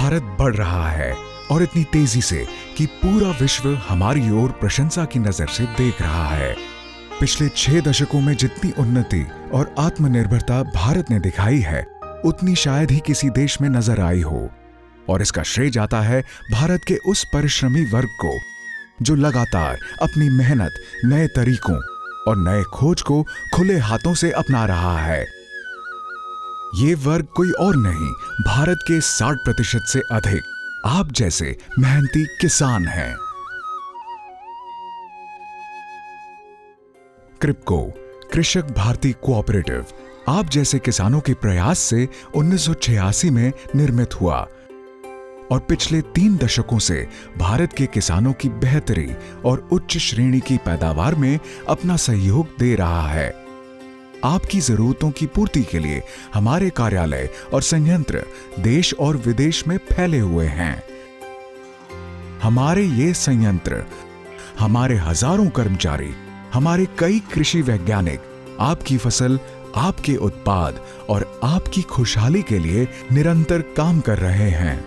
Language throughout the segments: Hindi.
भारत बढ़ रहा है और इतनी तेजी से कि पूरा विश्व हमारी ओर प्रशंसा की नजर से देख रहा है। पिछले 6 दशकों में जितनी उन्नति और आत्मनिर्भरता भारत ने दिखाई है, उतनी शायद ही किसी देश में नजर आई हो। और इसका श्रेय जाता है भारत के उस परिश्रमी वर्ग को जो लगातार अपनी मेहनत, नए तरीकों और नए खोज को खुले हाथों से अपना रहा है। ये वर्ग कोई और नहीं, भारत के 60% से अधिक आप जैसे मेहनती किसान हैं। क्रिप्को, कृषक भारती कोऑपरेटिव, आप जैसे किसानों के प्रयास से 1986 में निर्मित हुआ और पिछले 3 दशकों से भारत के किसानों की बेहतरी और उच्च श्रेणी की पैदावार में अपना सहयोग दे रहा है। आपकी जरूरतों की पूर्ति के लिए हमारे कार्यालय और संयंत्र देश और विदेश में फैले हुए हैं। हमारे ये संयंत्र, हमारे हजारों कर्मचारी, हमारे कई कृषि वैज्ञानिक आपकी फसल, आपके उत्पाद और आपकी खुशहाली के लिए निरंतर काम कर रहे हैं।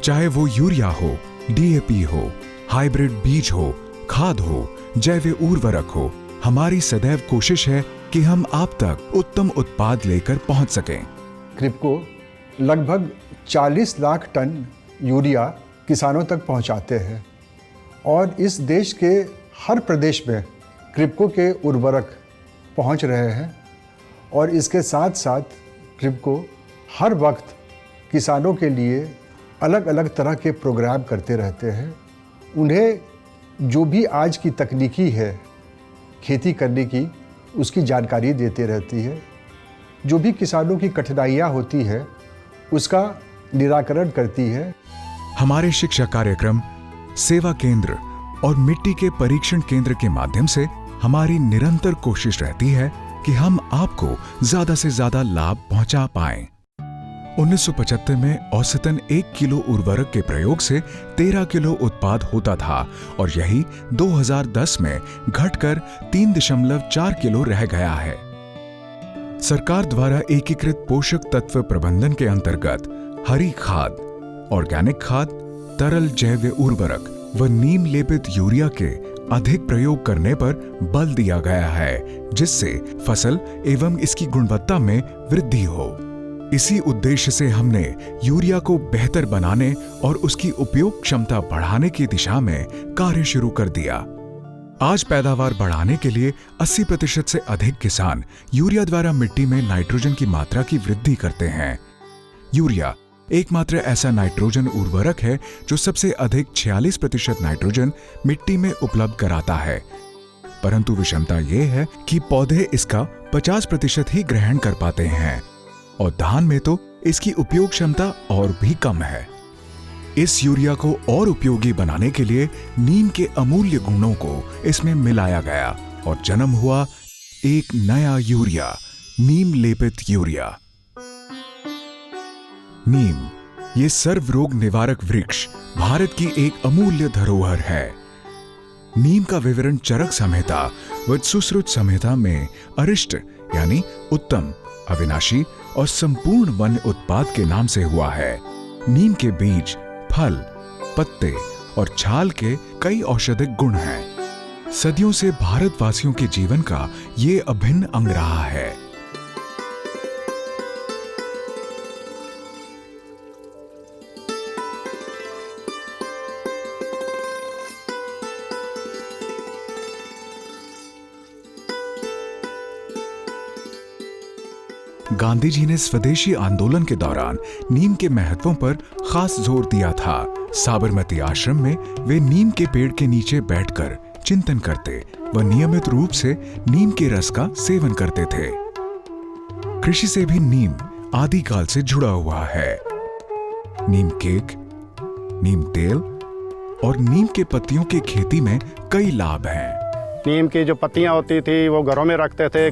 चाहे वो यूरिया हो, डीएपी हो, हाइब्रिड बीज हो, खाद हो, जैव उर्वरक हो, हमारी सदैव कोशिश है कि हम आप तक उत्तम उत्पाद लेकर पहुंच सकें। क्रिप्को लगभग 40 लाख टन यूरिया किसानों तक पहुंचाते हैं और इस देश के हर प्रदेश में क्रिप्को के उर्वरक पहुंच रहे हैं। और इसके साथ साथ क्रिप्को हर वक्त किसानों के लिए अलग अलग तरह के प्रोग्राम करते रहते हैं। उन्हें जो भी आज की तकनीकी है खेती करने की, उसकी जानकारी देते रहती है। जो भी किसानों की कठिनाइयाँ होती है उसका निराकरण करती है। हमारे शिक्षा कार्यक्रम, सेवा केंद्र और मिट्टी के परीक्षण केंद्र के माध्यम से हमारी निरंतर कोशिश रहती है कि हम आपको ज्यादा से ज्यादा लाभ पहुंचा पाएं। 1975 में औसतन 1 किलो उर्वरक के प्रयोग से 13 किलो उत्पाद होता था और यही 2010 में घटकर 3.4 किलो रह गया है। सरकार द्वारा एकीकृत पोषक तत्व प्रबंधन के अंतर्गत हरी खाद, ऑर्गेनिक खाद, तरल जैव उर्वरक व नीम लेपित यूरिया के अधिक प्रयोग करने पर बल दिया गया है, जिससे फसल एवं इसकी गुणवत्ता में वृद्धि हो। इसी उद्देश्य से हमने यूरिया को बेहतर बनाने और उसकी उपयोग क्षमता बढ़ाने की दिशा में कार्य शुरू कर दिया। आज पैदावार बढ़ाने के लिए 80% से अधिक किसान यूरिया द्वारा मिट्टी में नाइट्रोजन की मात्रा की वृद्धि करते हैं। यूरिया एकमात्र ऐसा नाइट्रोजन उर्वरक है जो सबसे अधिक 46% नाइट्रोजन मिट्टी में उपलब्ध कराता है। परंतु विषमता यह है कि पौधे इसका 50% ही ग्रहण कर पाते हैं और धान में तो इसकी उपयोग क्षमता और भी कम है। इस यूरिया को और उपयोगी बनाने के लिए नीम के अमूल्य गुणों को इसमें मिलाया गया और जन्म हुआ एक नया यूरिया, नीम लेपित यूरिया। नीम, ये सर्व रोग निवारक वृक्ष भारत की एक अमूल्य धरोहर है। नीम का विवरण चरक संहिता व सुश्रुत संहिता में अरिष्ट यानी उत्तम, अविनाशी और संपूर्ण वन उत्पाद के नाम से हुआ है। नीम के बीज, फल, पत्ते और छाल के कई औषधिक गुण हैं। सदियों से भारतवासियों के जीवन का ये अभिन्न अंग रहा है। गांधी जी ने स्वदेशी आंदोलन के दौरान नीम के महत्वों पर खास जोर दिया था। साबरमती आश्रम में वे नीम के पेड़ के नीचे बैठकर चिंतन करते व नियमित रूप से नीम के रस का सेवन करते थे। कृषि से भी नीम आदिकाल से जुड़ा हुआ है। नीम केक, नीम तेल और नीम के पत्तियों की खेती में कई लाभ हैं। नीम की जो पत्तियां होती थी वो घरों में रखते थे,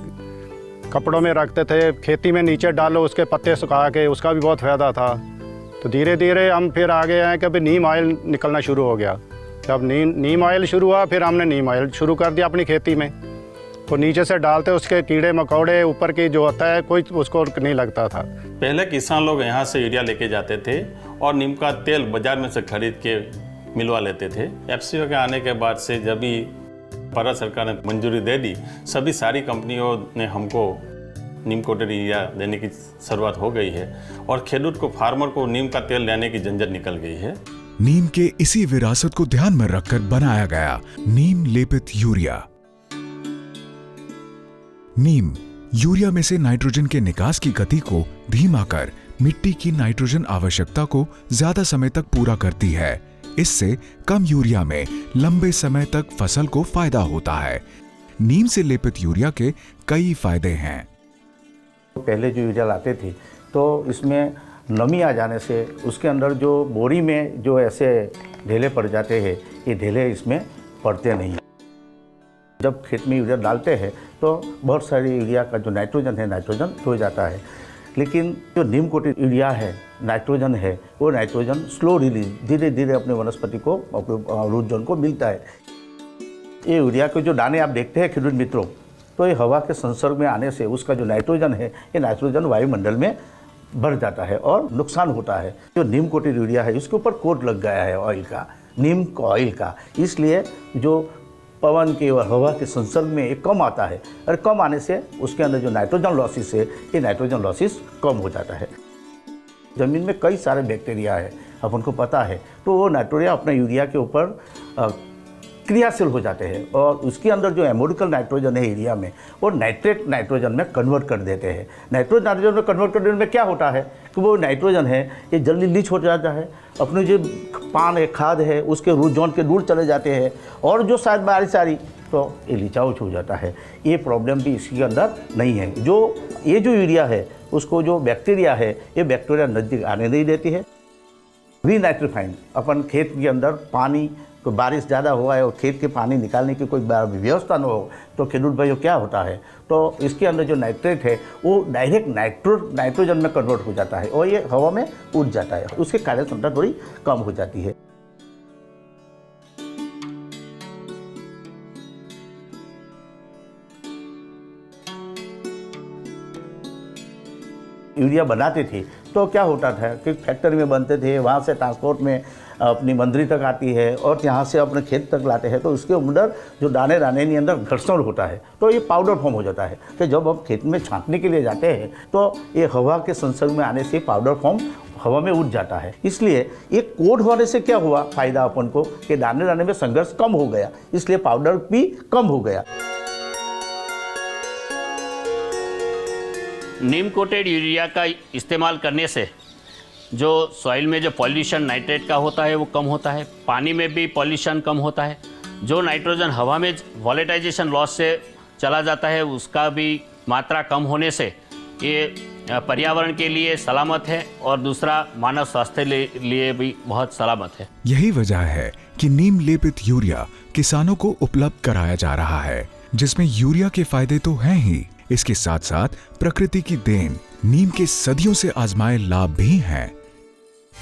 कपड़ों में रखते थे, खेती में नीचे डालो उसके पत्ते सुखा के, उसका भी बहुत फ़ायदा था। तो धीरे धीरे हम फिर आगे आए कि अभी नीम ऑयल निकलना शुरू हो गया। जब नीम ऑयल शुरू हुआ फिर हमने नीम ऑयल शुरू कर दिया अपनी खेती में। तो नीचे से डालते उसके कीड़े मकोड़े ऊपर की जो होता है कोई उसको नहीं लगता था। पहले किसान लोग यहाँ से यूरिया लेके जाते थे और नीम का तेल बाजार में से खरीद के मिलवा लेते थे। एफसीओ के आने के बाद से जब भी भारत सरकार ने मंजूरी दे दी, सभी सारी कंपनियों ने हमको नीम कोटेड यूरिया देने की शुरुआत हो गई है और खेडूत को, फार्मर को नीम का तेल लेने की झंझट निकल गई है। नीम के इसी विरासत को ध्यान में रखकर बनाया गया नीम लेपित यूरिया। नीम यूरिया में से नाइट्रोजन के निकास की गति को धीमा कर मिट्टी की नाइट्रोजन आवश्यकता को ज्यादा समय तक पूरा करती है। इससे कम यूरिया में लंबे समय तक फसल को फायदा होता है। नीम से लेपित यूरिया के कई फायदे हैं। पहले जो यूरिया लाते थे तो इसमें नमी आ जाने से उसके अंदर जो बोरी में जो ऐसे ढेले पड़ जाते हैं, ये ढेले इसमें पड़ते नहीं। जब खेत में यूरिया डालते हैं तो बहुत सारी यूरिया का जो नाइट्रोजन है, नाइट्रोजन खो जाता है। लेकिन जो नीम कोटेड यूरिया है, नाइट्रोजन है, वो नाइट्रोजन स्लो रिलीज धीरे धीरे अपने वनस्पति को, अपने रूट जोन को मिलता है। ये यूरिया के जो दाने आप देखते हैं खेडूत मित्रों, तो ये हवा के संसर्ग में आने से उसका जो नाइट्रोजन है, ये नाइट्रोजन वायुमंडल में बढ़ जाता है और नुकसान होता है। जो नीम कोटेड यूरिया है इसके ऊपर कोट लग गया है ऑयल का, नीम का ऑयल का, इसलिए जो पवन के और हवा के संसर्ग में ये कम आता है और कम आने से उसके अंदर जो नाइट्रोजन लॉसिस है, ये नाइट्रोजन लॉसिस कम हो जाता है। ज़मीन में कई सारे बैक्टीरिया है, अपन को पता है, तो वो नाइट्रोजन अपने यूरिया के ऊपर क्रियाशील हो जाते हैं और उसके अंदर जो एमोनिकल नाइट्रोजन है यूरिया में, वो नाइट्रेट नाइट्रोजन में कन्वर्ट कर देते हैं। नाइट्रोजन नाइट्रोजन में कन्वर्ट कर देने में क्या होता है कि वो नाइट्रोजन है ये जल्दी लीच हो जाता है, अपने जो पान है, खाद है, उसके रूट जोन के दूर चले जाते हैं और जो शायद बारिश आ रही तो ये लीचाउच हो जाता है। ये प्रॉब्लम भी इसके अंदर नहीं है। ये जो यूरिया है उसको जो बैक्टीरिया है, ये बैक्टीरिया नज़दीक आने नहीं देती है। रीनाइट्रीफाइंग, अपन खेत के अंदर पानी, कोई बारिश ज़्यादा हुआ है और खेत के पानी निकालने की कोई व्यवस्था न हो तो खेडूत भाइयों क्या होता है, तो इसके अंदर जो नाइट्रेट है वो डायरेक्ट नाइट्रोजन में कन्वर्ट हो जाता है और ये हवा में उड़ जाता है, उसकी कार्य क्षमता थोड़ी कम हो जाती है। यूरिया बनाते थे तो क्या होता था कि फैक्ट्री में बनते थे, वहाँ से ट्रांसपोर्ट में अपनी मंदिर तक आती है और यहाँ से अपने खेत तक लाते हैं, तो उसके अंदर जो दाने दाने के अंदर घर्षण होता है तो ये पाउडर फॉर्म हो जाता है। तो जब हम खेत में छांटने के लिए जाते हैं तो ये हवा के संसर्ग में आने से पाउडर फॉर्म हवा में उड़ जाता है। इसलिए ये कोट होने से क्या हुआ फायदा अपन को कि दाने दाने में संघर्ष कम हो गया, इसलिए पाउडर भी कम हो गया। नीम कोटेड यूरिया का इस्तेमाल करने से जो सॉइल में जो पॉल्यूशन नाइट्रेट का होता है वो कम होता है, पानी में भी पॉल्यूशन कम होता है, जो नाइट्रोजन हवा में वॉलेटाइजेशन लॉस से चला जाता है उसका भी मात्रा कम होने से ये पर्यावरण के लिए सलामत है और दूसरा मानव स्वास्थ्य लिए भी बहुत सलामत है। यही वजह है कि नीम लेपित यूरिया किसानों को उपलब्ध कराया जा रहा है, जिसमें यूरिया के फायदे तो हैं ही, इसके साथ साथ प्रकृति की देन नीम के सदियों से आजमाए लाभ भी हैं।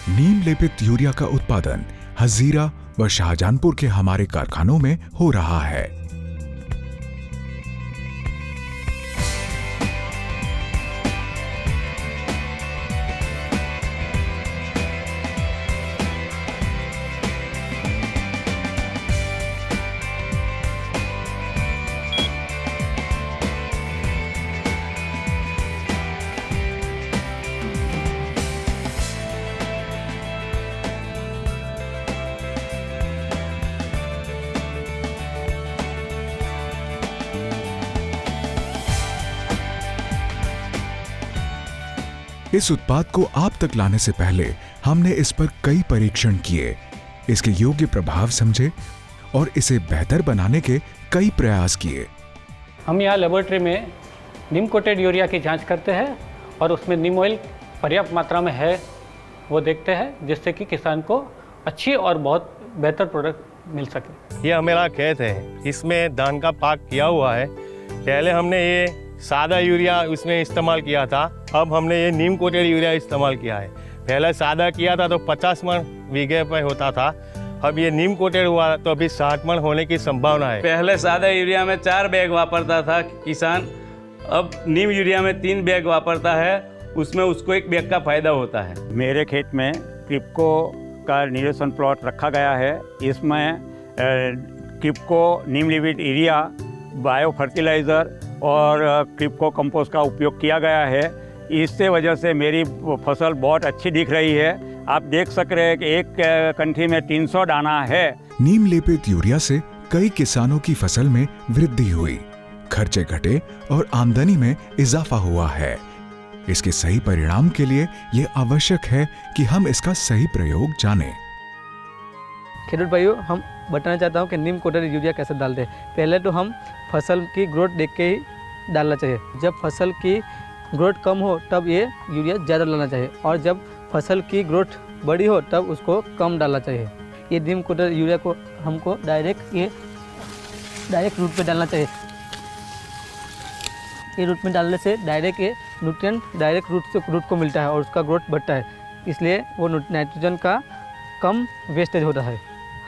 नीम लेपित यूरिया का उत्पादन हजीरा व शाहजहानपुर के हमारे कारखानों में हो रहा है। इस उत्पाद को आप तक लाने से पहले हमने इस पर कई परीक्षण किए, इसके योग्य प्रभाव समझे और इसे बेहतर बनाने के कई प्रयास किए। हम यहाँ लेबोरेटरी में नीम कोटेड यूरिया की जांच करते हैं और उसमें नीम ऑयल पर्याप्त मात्रा में है वो देखते हैं, जिससे कि किसान को अच्छी और बहुत बेहतर प्रोडक्ट मिल सके। ये हमारा खेत है, इसमें धान का पाक किया हुआ है। पहले हमने ये सादा यूरिया उसमें इस्तेमाल किया था, अब हमने ये नीम कोटेड यूरिया इस्तेमाल किया है। पहले सादा किया था तो 50 मन बीघे पे होता था, अब ये नीम कोटेड हुआ तो अभी 60 मन होने की संभावना है। पहले सादा यूरिया में 4 बैग वापरता था किसान, अब नीम यूरिया में 3 बैग वापरता है, उसमें उसको 1 बैग का फायदा होता है। मेरे खेत में क्रिप्को का निवेशन प्लॉट रखा गया है। इसमें क्रिप्को नीम लिविड यूरिया, बायो फर्टिलाइज़र और क्रिप्को कंपोस्ट का उपयोग किया गया है। इससे वजह से मेरी फसल बहुत अच्छी दिख रही है। आप देख सक रहे हैं कि एक कंठी में 300 दाना है। नीम लेपित यूरिया से कई किसानों की फसल में वृद्धि हुई, खर्चे घटे और आमदनी में इजाफा हुआ है। इसके सही परिणाम के लिए यह आवश्यक है कि हम इसका सही प्रयोग जानें। खेडूत भाइयों, हम बताना चाहता हूँ कि नीम कोटेड यूरिया कैसे डालते हैं। पहले तो हम फसल की ग्रोथ देख के ही डालना चाहिए। जब फसल की ग्रोथ कम हो तब ये यूरिया ज़्यादा डालना चाहिए, और जब फसल की ग्रोथ बड़ी हो तब उसको कम डालना चाहिए। ये नीम कोटेड यूरिया को हमको डायरेक्ट रूट पे डालना चाहिए। ये रूट में डालने से डायरेक्ट ये न्यूट्रिएंट डायरेक्ट रूट को मिलता है और उसका ग्रोथ बढ़ता है, इसलिए वो नाइट्रोजन का कम वेस्टेज होता है।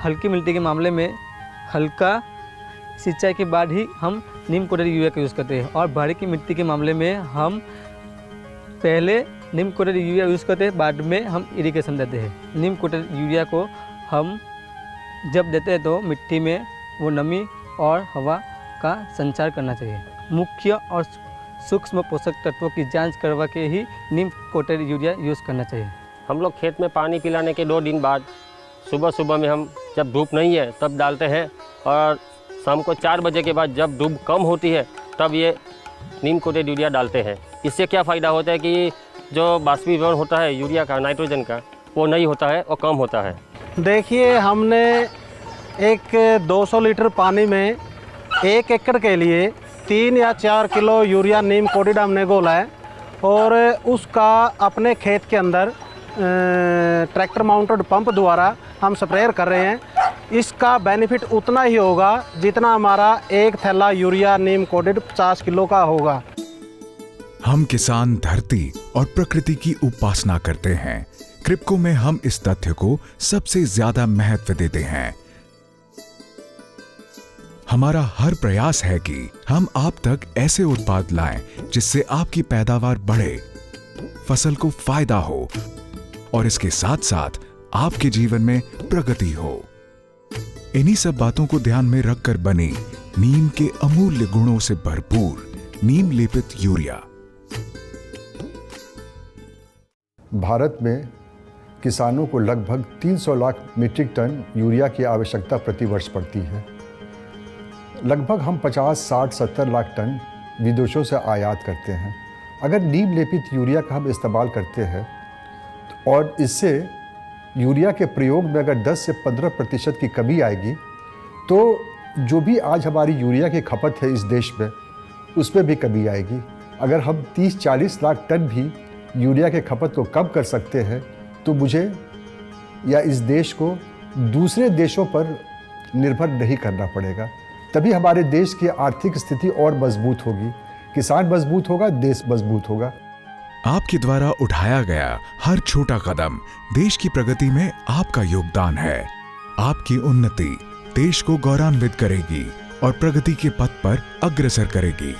हल्की मिट्टी के मामले में हल्का सिंचाई के बाद ही हम नीम कोटेड यूरिया का यूज़ करते हैं, और भारी की मिट्टी के मामले में हम पहले नीम कोटेड यूरिया यूज़ करते हैं, बाद में हम इरिगेशन देते हैं। नीम कोटेड यूरिया को हम जब देते हैं तो मिट्टी में वो नमी और हवा का संचार करना चाहिए। मुख्य और सूक्ष्म पोषक तत्वों की जांच करवा के ही नीम कोटेड यूरिया यूज़ करना चाहिए। हम लोग खेत में पानी पिलाने के 2 दिन बाद सुबह में हम जब धूप नहीं है तब डालते हैं, और शाम को 4 बजे के बाद जब धूप कम होती है तब ये नीम कोटेड यूरिया डालते हैं। इससे क्या फ़ायदा होता है कि जो बाष्पीभवन होता है यूरिया का, नाइट्रोजन का, वो नहीं होता है और कम होता है। देखिए, हमने एक 200 लीटर पानी में 1 एकड़ के लिए 3 या 4 किलो यूरिया नीम कोटेड हमने घोला है, और उसका अपने खेत के अंदर ट्रैक्टर माउंटेड पंप द्वारा हम स्प्रेयर कर रहे हैं। इसका बेनिफिट उतना ही होगा जितना हमारा एक थैला यूरिया नीम कोटेड 50 किलो का होगा। हम किसान धरती और प्रकृति की उपासना करते हैं। क्रिप्को में हम इस तथ्य को सबसे ज्यादा महत्व देते हैं। हमारा हर प्रयास है कि हम आप तक ऐसे उत्पाद लाएं जिससे आपकी पैदावार बढ़े, फसल को फायदा हो और इसके साथ साथ आपके जीवन में प्रगति हो। इन्हीं सब बातों को ध्यान में रखकर बनी नीम के अमूल्य गुणों से भरपूर नीम लेपित यूरिया। भारत में किसानों को लगभग 300 लाख मीट्रिक टन यूरिया की आवश्यकता प्रति वर्ष पड़ती है। लगभग हम 50, 60, 70 लाख टन विदेशों से आयात करते हैं। अगर नीम लेपित यूरिया का हम इस्तेमाल करते हैं और इससे यूरिया के प्रयोग में अगर 10 से 15% की कमी आएगी, तो जो भी आज हमारी यूरिया की खपत है इस देश में, उसमें भी कमी आएगी। अगर हम 30-40 लाख टन भी यूरिया के खपत को कम कर सकते हैं, तो मुझे या इस देश को दूसरे देशों पर निर्भर नहीं करना पड़ेगा। तभी हमारे देश की आर्थिक स्थिति और मजबूत होगी। किसान मजबूत होगा, देश मजबूत होगा। आपके द्वारा उठाया गया हर छोटा कदम देश की प्रगति में आपका योगदान है। आपकी उन्नति देश को गौरवान्वित करेगी और प्रगति के पथ पर अग्रसर करेगी।